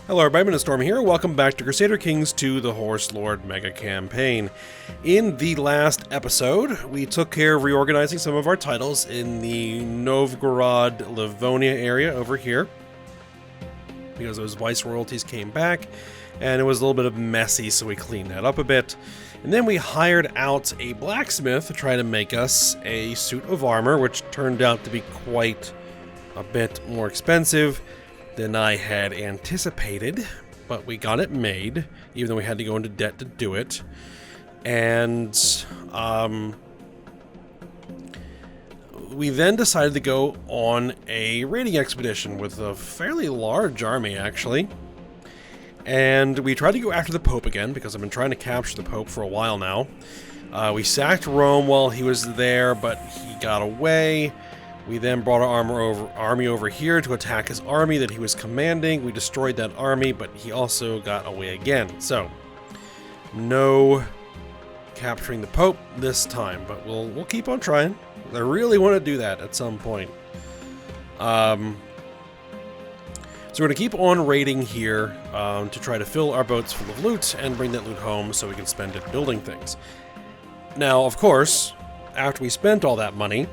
Hello everybody, Storm here. Welcome back to Crusader Kings II, the Horse Lord Mega Campaign. In the last episode, we took care of reorganizing some of our titles in the Novgorod, Livonia area over here, because those vice royalties came back, and it was a little bit messy, so we cleaned that up a bit. And then we hired out a blacksmith to try to make us a suit of armor, which turned out to be quite a bit more expensive than I had anticipated, but we got it made, even though we had to go into debt to do it. And we then decided to go on a raiding expedition with a fairly large army, actually. And we tried to go after the Pope again, because I've been trying to capture the Pope for a while now. We sacked Rome while he was there, but he got away. We then brought our army over here to attack his army that he was commanding. We destroyed that army, but he also got away again. So, no capturing the Pope this time, but we'll keep on trying. I really want to do that at some point. So we're going to keep on raiding here to try to fill our boats full of loot and bring that loot home so we can spend it building things. Now, of course, after we spent all that money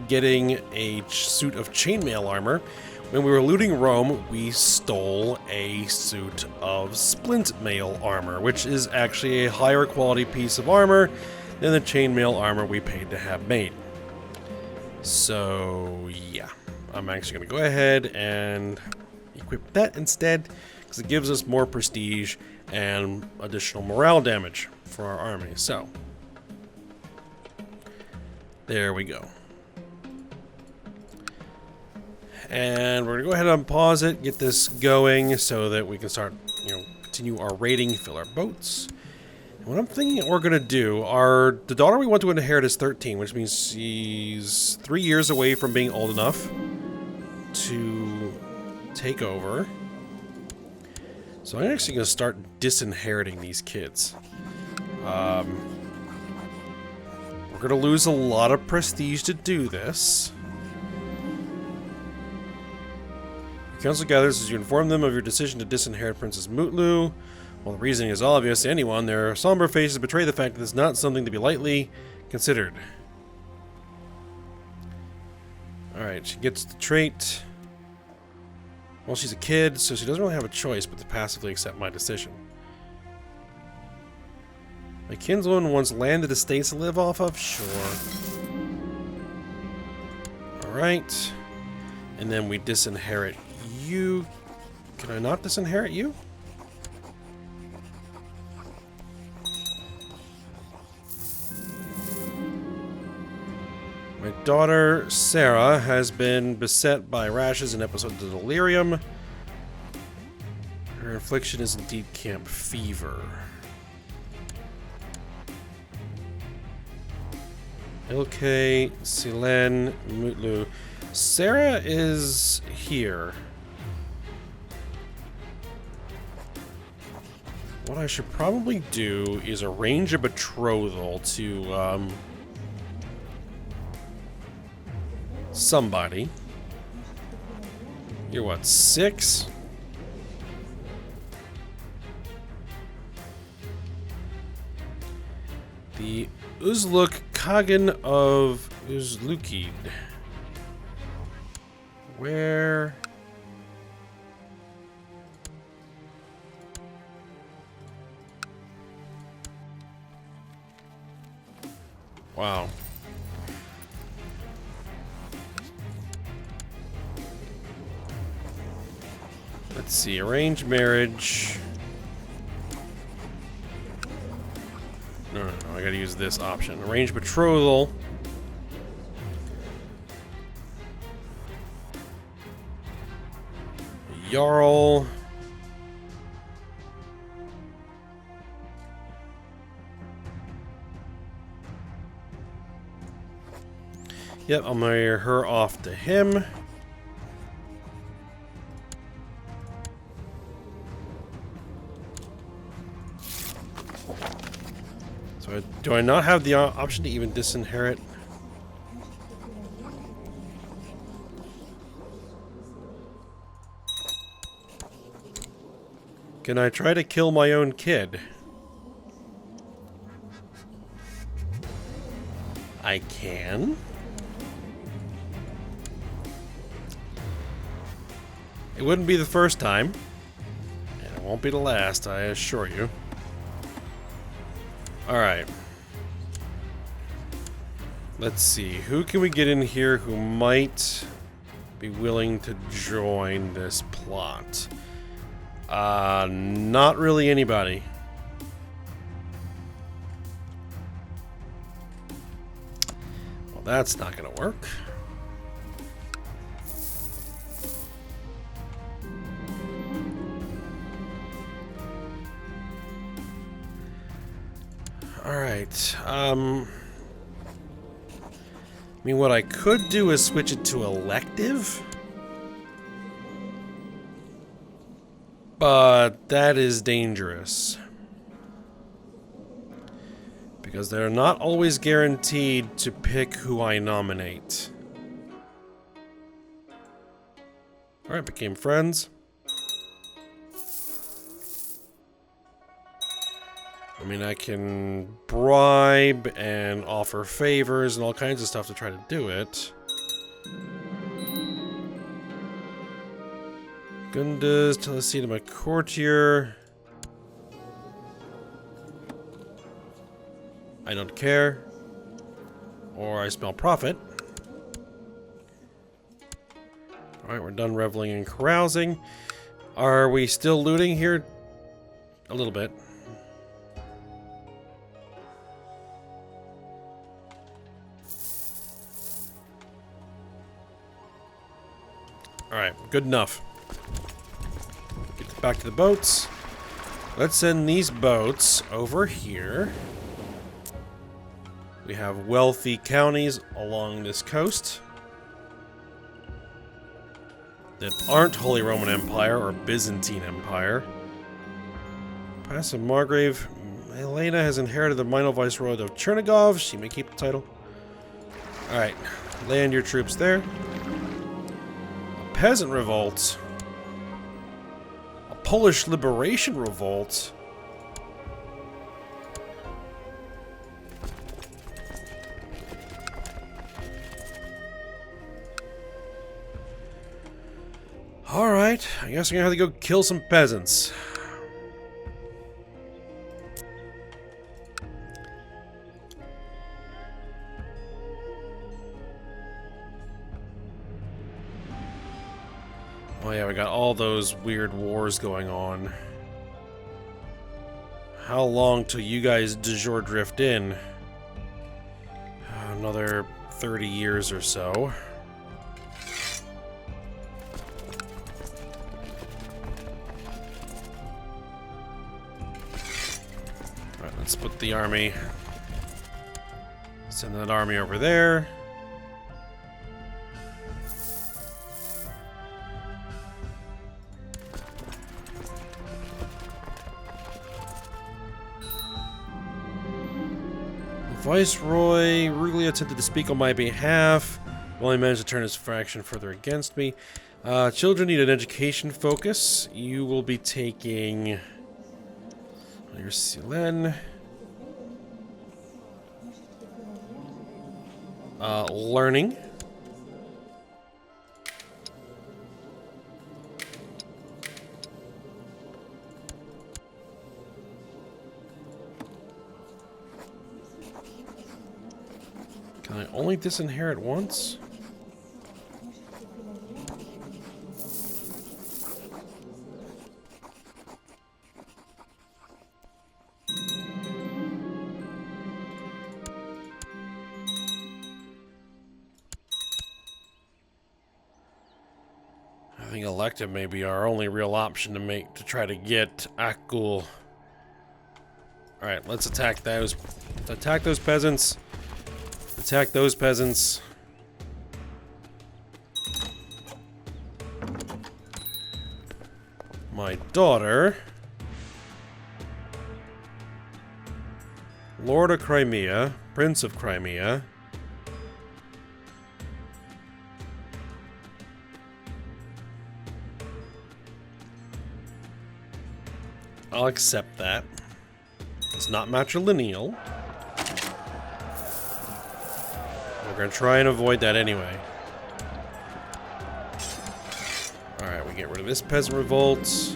getting a suit of chainmail armor, when we were looting Rome, we stole a suit of splint mail armor, which is actually a higher quality piece of armor than the chainmail armor we paid to have made. So, yeah. I'm actually going to go ahead and equip that instead, because it gives us more prestige and additional morale damage for our army. So, there we go. And we're going to go ahead and pause it, get this going so that we can start, continue our raiding, fill our boats. And what I'm thinking we're going to do, the daughter we want to inherit is 13, which means she's 3 years away from being old enough to take over. So I'm actually going to start disinheriting these kids. We're going to lose a lot of prestige to do this. Council gathers as you inform them of your decision to disinherit Princess Mutlu. While the reasoning is obvious to anyone, their somber faces betray the fact that it's not something to be lightly considered. Alright, she gets the trait. Well, she's a kid, so she doesn't really have a choice but to passively accept my decision. My kinswoman wants landed estates to live off of? Sure. Alright. And then we disinherit you. Can I not disinherit you? My daughter, Sarah, has been beset by rashes and episodes of delirium. Her affliction is indeed camp fever. Ilke, Silen, Mutlu. Sarah is here. What I should probably do is arrange a betrothal to somebody. You're what, 6? The Uzluk Kagan of Uzlukid. Where? Wow. Let's see, arranged marriage. No, I gotta use this option. Arranged betrothal. Jarl. Yep, I'll marry her off to him. So do I not have the option to even disinherit? Can I try to kill my own kid? I can. It wouldn't be the first time. And it won't be the last, I assure you. Alright. Let's see. Who can we get in here who might be willing to join this plot? Not really anybody. Well, that's not gonna work. Alright, I mean, what I could do is switch it to elective. But that is dangerous. Because they're not always guaranteed to pick who I nominate. Alright, became friends. I mean, I can bribe and offer favors and all kinds of stuff to try to do it. Gundas, Telesita, my courtier. I don't care. Or I smell profit. Alright, we're done reveling and carousing. Are we still looting here? A little bit. Alright, good enough. Get back to the boats. Let's send these boats over here. We have wealthy counties along this coast that aren't Holy Roman Empire or Byzantine Empire. Passive Margrave. Helena has inherited the Minor Viceroy of Chernigov. She may keep the title. Alright, land your troops there. Peasant revolt. A Polish liberation revolt. Alright, I guess we're gonna have to go kill some peasants. Oh yeah, we got all those weird wars going on. How long till you guys de jure drift in? Another 30 years or so. Alright, let's put the army. Send that army over there. Viceroy Ruglia attempted to speak on my behalf. Well, he managed to turn his faction further against me. Children need an education focus. You will be taking... Here's Silen. Learning. Can I only disinherit once? I think elective may be our only real option to try to get Akul. Alright, let's attack those. Attack those peasants. Attack those peasants. My daughter. Lord of Crimea. Prince of Crimea. I'll accept that. It's not matrilineal. We're going to try and avoid that anyway. Alright, we get rid of this peasant revolt.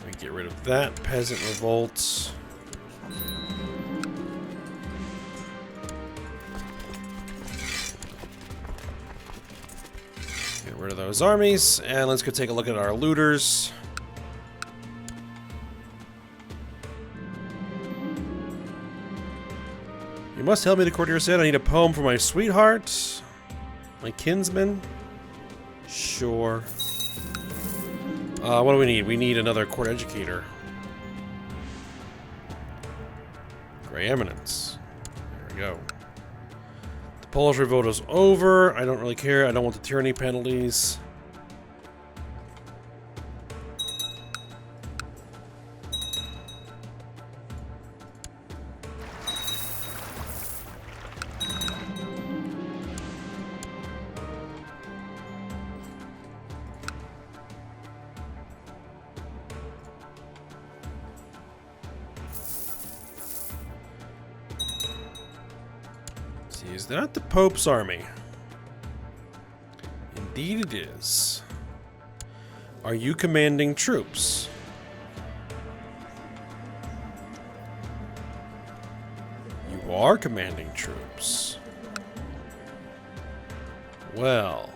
We get rid of that peasant revolt. Get rid of those armies, and let's go take a look at our looters. You must help me, the courtier said. I need a poem for my sweetheart. My kinsman? Sure. What do we need? We need another court educator. Grey Eminence. There we go. The Polish revolt is over. I don't really care. I don't want the tyranny penalties. Is that the Pope's army? Indeed it is. Are you commanding troops? You are commanding troops. Well.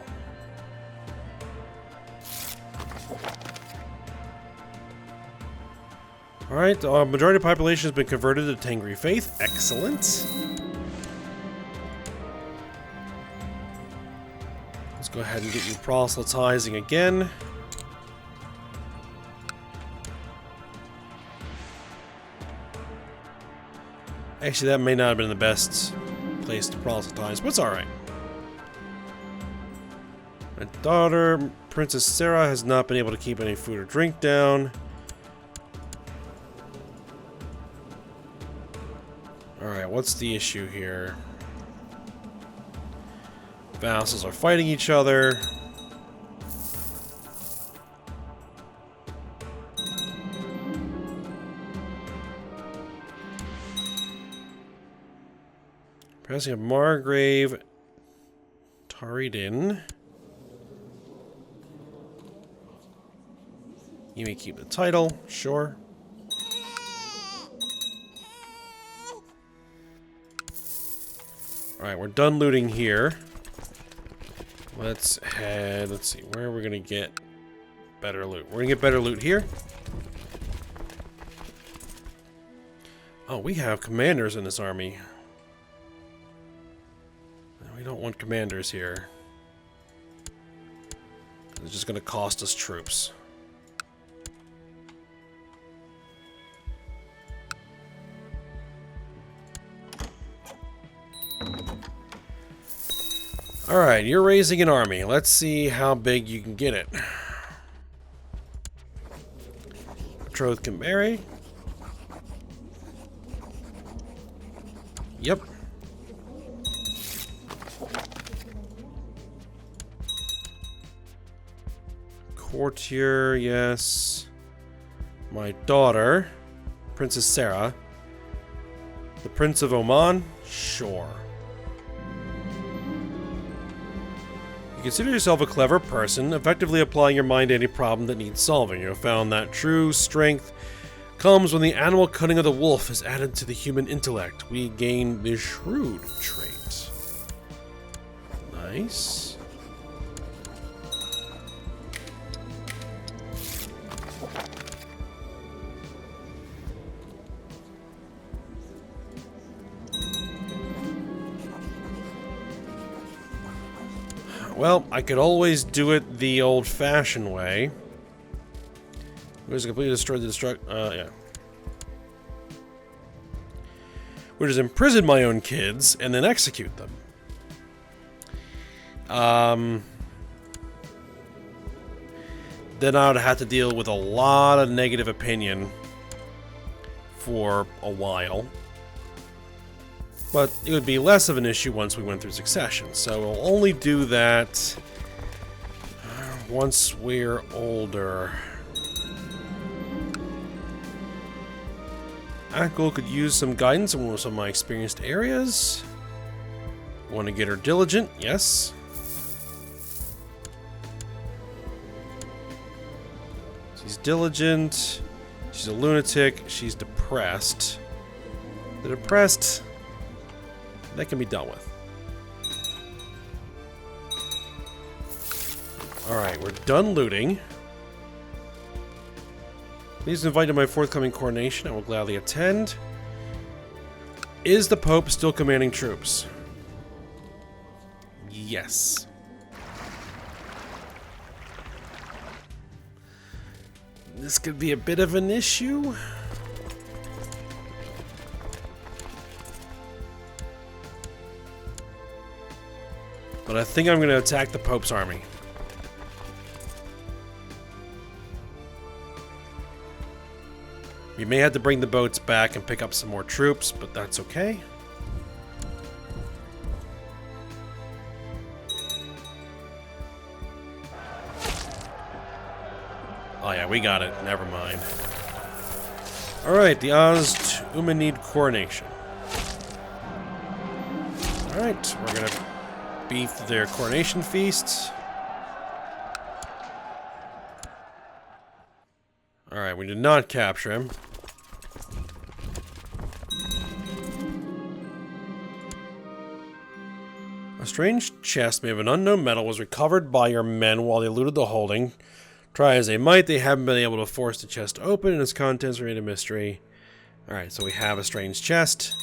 Alright, the majority of the population has been converted to Tengri faith. Excellent. Let's go ahead and get you proselytizing again. Actually, that may not have been the best place to proselytize, but it's alright. My daughter, Princess Sarah, has not been able to keep any food or drink down. Alright, what's the issue here? Vassals are fighting each other. Passing of Margrave Taridin. You may keep the title, sure. Alright, we're done looting here. Let's head, let's see, where are we gonna get better loot? We're gonna get better loot here. Oh, we have commanders in this army. We don't want commanders here. It's just gonna cost us troops. Alright, you're raising an army. Let's see how big you can get it. Betrothed can marry. Yep. Courtier, yes. My daughter, Princess Sarah. The Prince of Oman? Sure. You consider yourself a clever person, effectively applying your mind to any problem that needs solving. You have found that true strength comes when the animal cunning of the wolf is added to the human intellect. We gain the shrewd trait. Nice. Well, I could always do it the old-fashioned way. Which is completely destroy the yeah. Which is imprison my own kids and then execute them. Then I would have to deal with a lot of negative opinion for a while. But it would be less of an issue once we went through succession. So we'll only do that once we're older. Akul could use some guidance in some of my experienced areas. Want to get her diligent? Yes. She's diligent. She's a lunatic. She's depressed. The depressed, that can be dealt with. Alright, we're done looting. Please invite to my forthcoming coronation. I will gladly attend. Is the Pope still commanding troops? Yes. This could be a bit of an issue. But I think I'm going to attack the Pope's army. We may have to bring the boats back and pick up some more troops, but that's okay. Oh yeah, we got it. Never mind. Alright, the Oz-Umanid coronation. Alright, we're gonna beef their coronation feasts. Alright, we did not capture him. A strange chest made of an unknown metal was recovered by your men while they looted the holding. Try as they might, they haven't been able to force the chest open, and its contents remain a mystery. Alright, so we have a strange chest.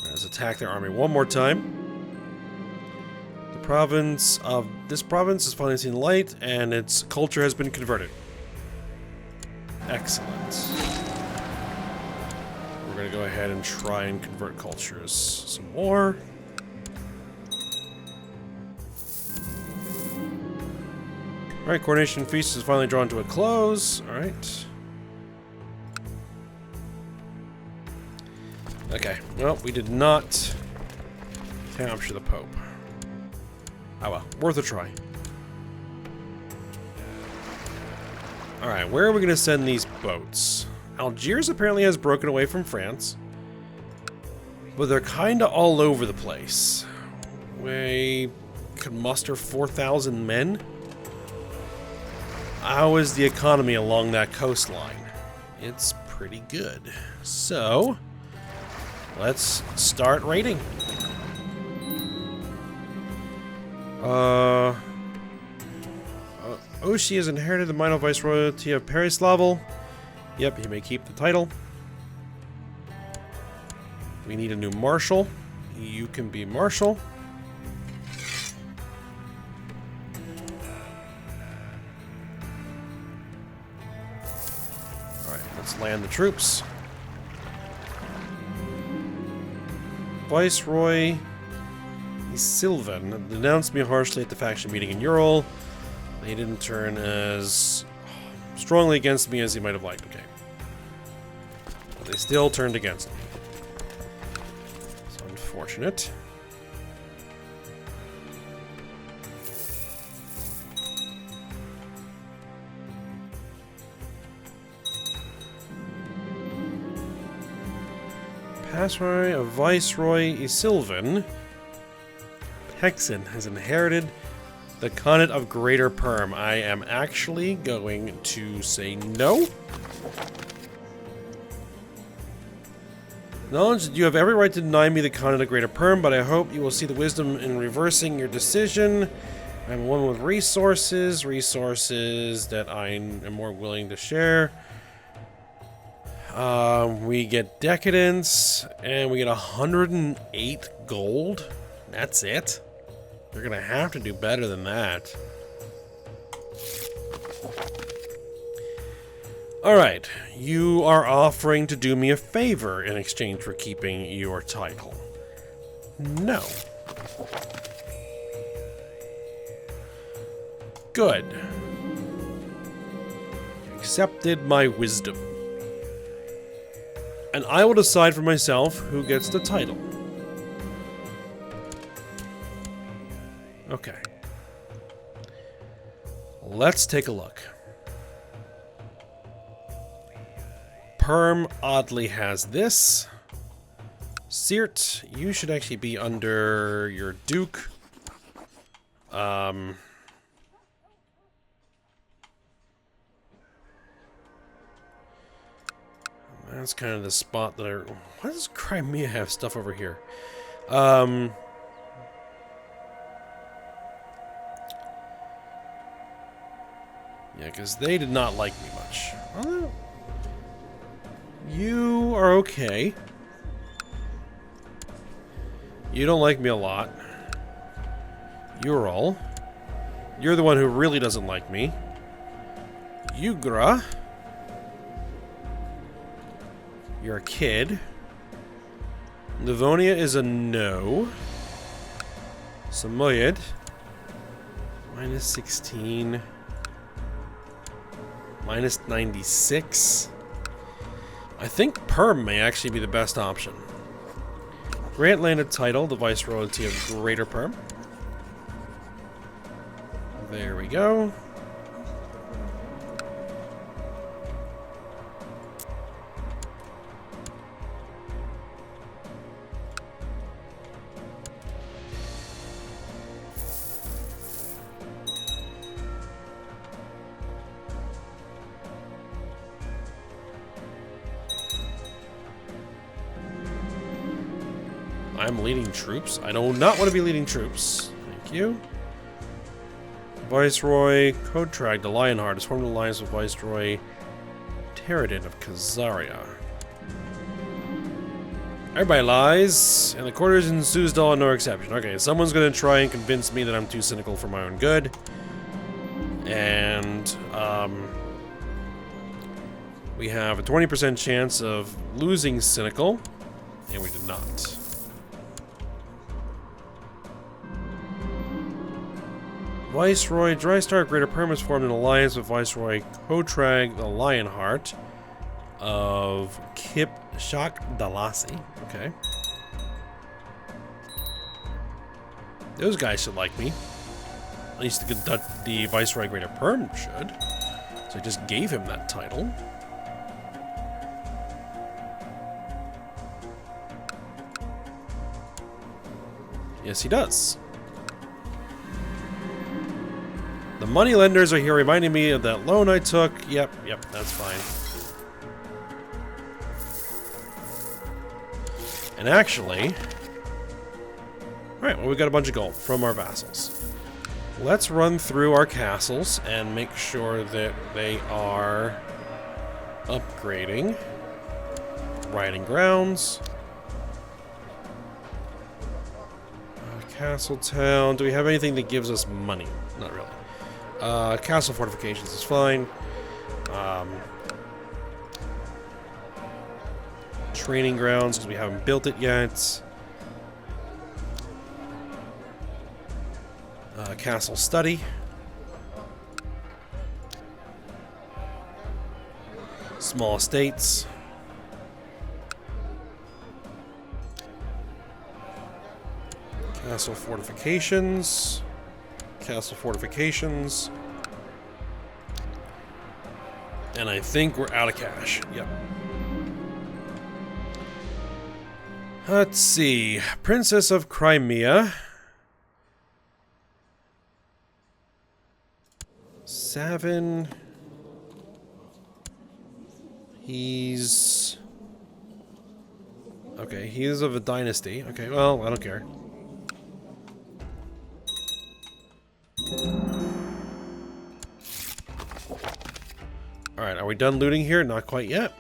Let's attack their army one more time. This province has finally seen light, and its culture has been converted. Excellent. We're going to go ahead and try and convert cultures some more. Alright, coronation feast is finally drawn to a close. Alright. Okay, well, we did not capture the Pope. Oh well, worth a try. Alright, where are we going to send these boats? Algiers apparently has broken away from France. But they're kind of all over the place. We could muster 4,000 men. How is the economy along that coastline? It's pretty good. So, let's start raiding. Oshi has inherited the minor viceroyalty of Pereslavel. Yep, he may keep the title. We need a new marshal. You can be marshal. Alright, let's land the troops. Viceroy Sylvan denounced me harshly at the faction meeting in Ural. He didn't turn as strongly against me as he might have liked. Okay. But they still turned against me. It's unfortunate. Passroy of Viceroy Isilvan, Hexen has inherited the Khanate of Greater Perm. I am actually going to say no. Acknowledge that you have every right to deny me the Khanate of Greater Perm, but I hope you will see the wisdom in reversing your decision. I'm a woman with resources that I am more willing to share. We get Decadence, and we get 108 gold. That's it. You're gonna have to do better than that. Alright, you are offering to do me a favor in exchange for keeping your title. No. Good. You accepted my wisdom. And I will decide for myself who gets the title. Okay. Let's take a look. Perm oddly has this. Seert, you should actually be under your Duke. That's kind of the spot that I... Why does Crimea have stuff over here? Yeah, because they did not like me much. Well, you are okay. You don't like me a lot. Ural. You're the one who really doesn't like me. Ugra. You're a kid. Livonia is a no. Samoyed. Minus 16. Minus 96. I think Perm may actually be the best option. Grant landed title, the Viceroyalty of Greater Perm. There we go. I'm leading troops. I do not want to be leading troops. Thank you. Viceroy Kotrag the Lionheart has formed an alliance with Viceroy Teradin of Khazaria. Everybody lies, and the quarters in Suzdal are no exception. Okay, someone's going to try and convince me that I'm too cynical for my own good. And, we have a 20% chance of losing cynical, and we did not. Viceroy Drystar Greater Perm has formed an alliance with Viceroy Kotrag the Lionheart of Kipchak Dalasi. Okay. Those guys should like me. At least the Viceroy Greater Perm should. So I just gave him that title. Yes, he does. The moneylenders are here reminding me of that loan I took. Yep, that's fine. And actually... Alright, well, we got a bunch of gold from our vassals. Let's run through our castles and make sure that they are upgrading. Riding grounds. Castle town. Do we have anything that gives us money? Not really. Castle fortifications is fine. Training grounds, because we haven't built it yet. Castle study. Small estates. Castle fortifications. Castle fortifications. And I think we're out of cash. Yep. Let's see. Princess of Crimea. 7. He's... Okay, he's of a dynasty. Okay, well, I don't care. Alright, are we done looting here? Not quite yet.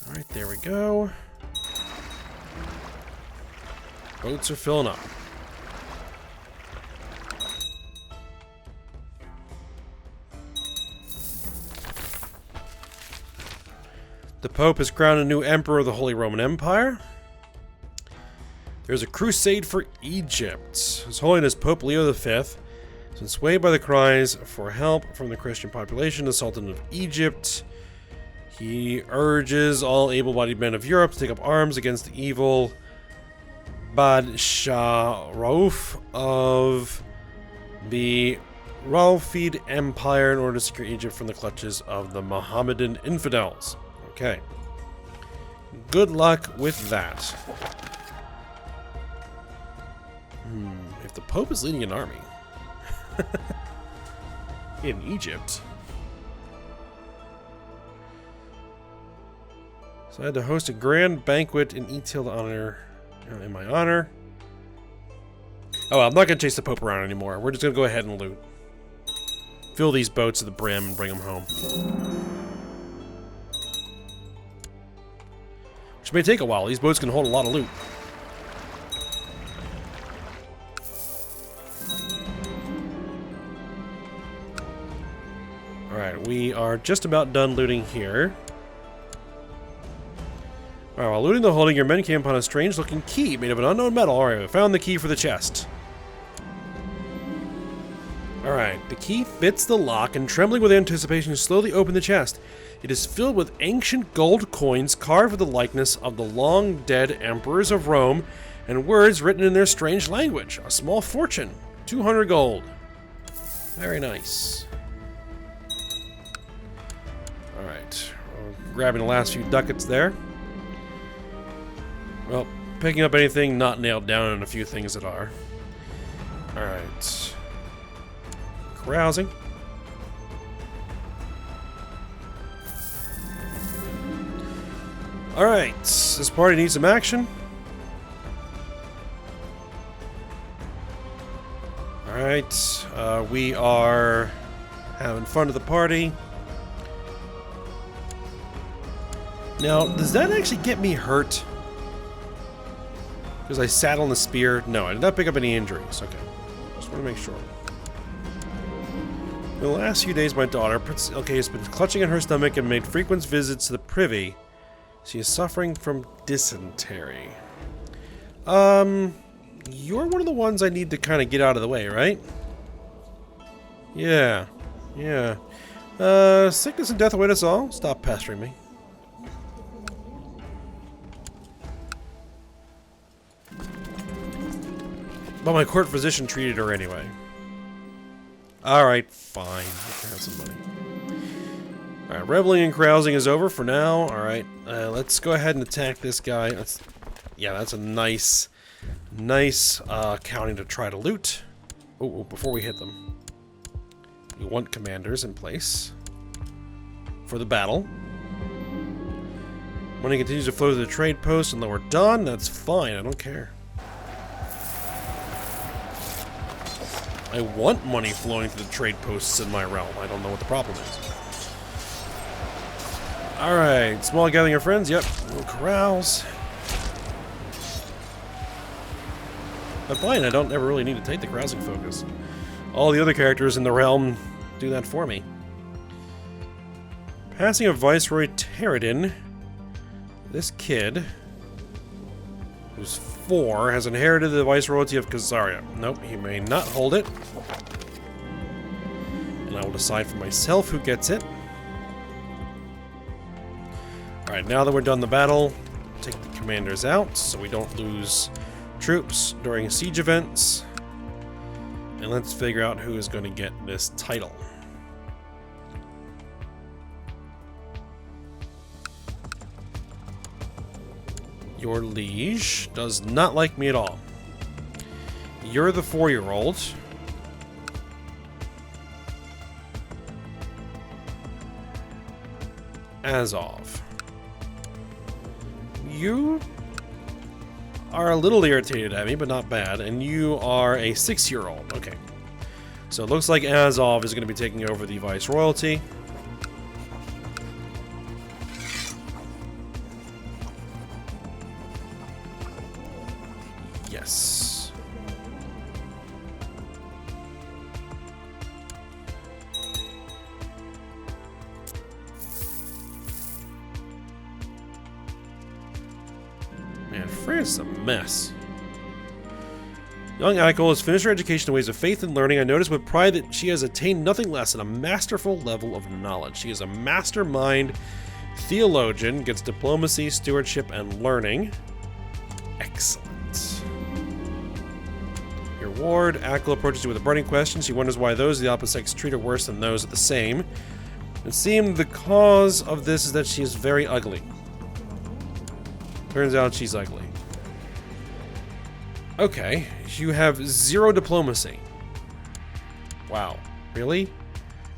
Alright, there we go. Boats are filling up. The Pope has crowned a new emperor of the Holy Roman Empire. There's a crusade for Egypt. His Holiness Pope Leo V has been swayed by the cries for help from the Christian population. The Sultan of Egypt. He urges all able-bodied men of Europe to take up arms against the evil Bad Shah Rauf of the Rafid Empire in order to secure Egypt from the clutches of the Mohammedan infidels. Okay. Good luck with that. If the Pope is leading an army in Egypt. So I had to host a grand banquet in Etil to honor, in my honor. Oh, I'm not going to chase the Pope around anymore. We're just going to go ahead and loot. Fill these boats to the brim and bring them home. Which may take a while. These boats can hold a lot of loot. Alright, we are just about done looting here. Alright, while looting the holding, your men came upon a strange-looking key made of an unknown metal. Alright, we found the key for the chest. Alright, the key fits the lock, and trembling with anticipation, you slowly open the chest. It is filled with ancient gold coins carved with the likeness of the long-dead emperors of Rome, and words written in their strange language. A small fortune. 200 gold. Very nice. Alright, grabbing the last few ducats there. Well, picking up anything not nailed down and a few things that are. Alright. Carousing. Alright, this party needs some action. Alright, we are having fun at the party. Now, does that actually get me hurt? Because I sat on the spear? No, I did not pick up any injuries. Okay, just want to make sure. In the last few days, my daughter, has been clutching at her stomach and made frequent visits to the privy. She is suffering from dysentery. You're one of the ones I need to kind of get out of the way, right? Yeah. Sickness and death await us all. Stop pestering me. But my court physician treated her anyway. Alright, fine. Let her have some money. Alright, reveling and carousing is over for now. Alright, let's go ahead and attack this guy. That's a nice county to try to loot. Oh, before we hit them. We want commanders in place for the battle. Money continues to flow to the trade post in Lower Dawn. That's fine, I don't care. I want money flowing to the trade posts in my realm. I don't know what the problem is. Alright, small gathering of friends. Yep, little corrals. But fine, I don't ever really need to take the carousing focus. All the other characters in the realm do that for me. Passing of Viceroy Teradin. This kid, who's 4, has inherited the Viceroyalty of Khazaria. Nope, he may not hold it. And I will decide for myself who gets it. Alright, now that we're done the battle, take the commanders out so we don't lose troops during siege events. And let's figure out who is going to get this title. Your liege does not like me at all. You're the 4-year-old. Azov. You are a little irritated at me, but not bad. And you are a 6-year-old. Okay. So it looks like Azov is going to be taking over the Viceroyalty. Yes. Man, France is a mess. Young Eichel has finished her education in ways of faith and learning. I notice with pride that she has attained nothing less than a masterful level of knowledge. She is a mastermind theologian, gets diplomacy, stewardship, and learning. Excellent. ward. Akla approaches you with a burning question. She wonders why those of the opposite sex treat her worse than those of the same. It seemed the cause of this is that she is very ugly. Turns out she's ugly. Okay, you have 0 diplomacy. Wow, really?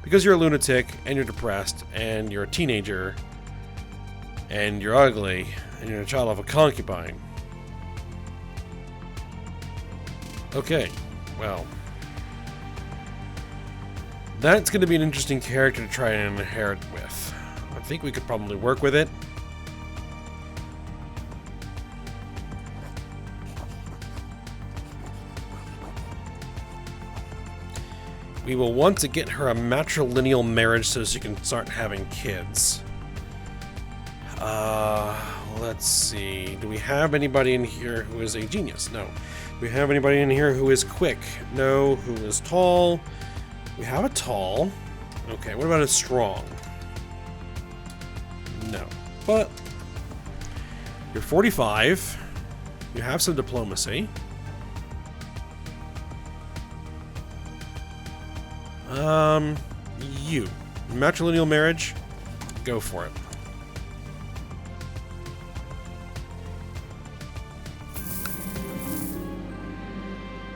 Because you're a lunatic, and you're depressed, and you're a teenager, and you're ugly, and you're a child of a concubine. Okay, well. That's going to be an interesting character to try and inherit with. I think we could probably work with it. We will want to get her a matrilineal marriage so she can start having kids. Let's see. Do we have anybody in here who is a genius? No. Do we have anybody in here who is quick? No. Who is tall? We have a tall. Okay, what about a strong? No. But you're 45. You have some diplomacy. You. Matrilineal marriage? Go for it.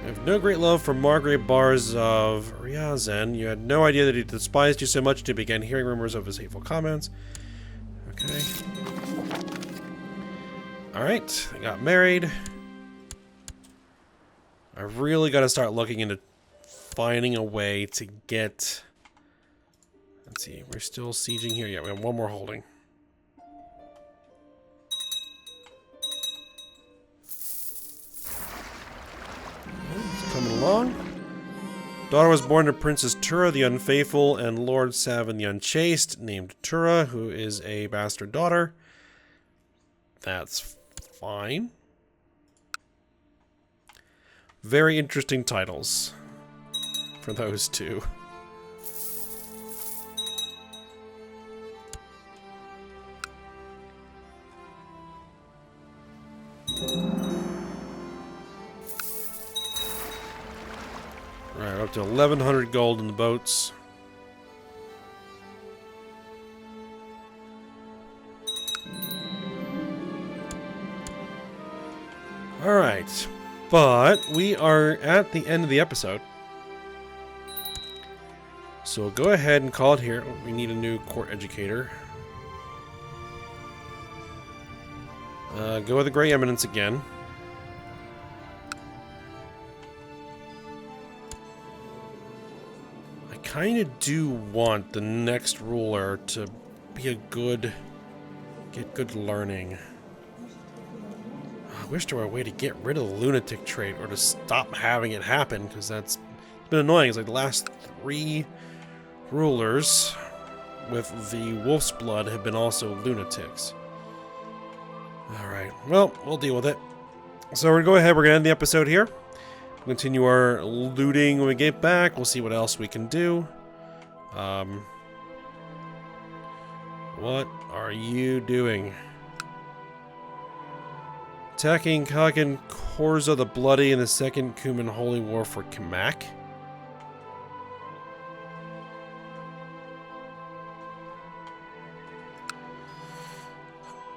I have no great love for Margrave Bars of Ryazan. You had no idea that he despised you so much to begin hearing rumors of his hateful comments. Okay. Alright, I got married. I really got to start looking into finding a way to get... Let's see, we're still sieging here. Yeah, we have one more holding. It's coming along. Daughter was born to Princess Tura the Unfaithful and Lord Savin the Unchaste, named Tura, who is a bastard daughter. That's fine. Very interesting titles for those two. Alright, up to 1,100 gold in the boats. Alright, but we are at the end of the episode. So we'll go ahead and call it here. We need a new court educator. Go with the Grey Eminence again. I kind of do want the next ruler to be a good... get good learning. I wish there were a way to get rid of the lunatic trait or to stop having it happen, because that's been annoying. It's like the last 3 rulers with the wolf's blood have been also lunatics. Alright, well, we'll deal with it. So we're going to go ahead, we're going to end the episode here. We'll continue our looting when we get back. We'll see what else we can do. What are you doing? Attacking Kagan Korza the Bloody in the Second Kuman Holy War for Kamak.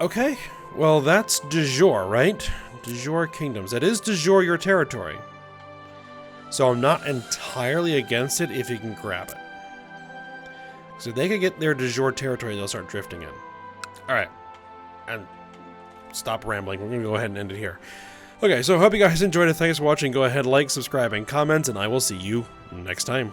Okay, well that's de jure, right? De jure kingdoms. That is de jure your territory. So I'm not entirely against it if you can grab it. So if they can get their de jure territory, they'll start drifting in. Alright. And stop rambling. We're going to go ahead and end it here. Okay, so I hope you guys enjoyed it. Thanks for watching. Go ahead, like, subscribe, and comment, and I will see you next time.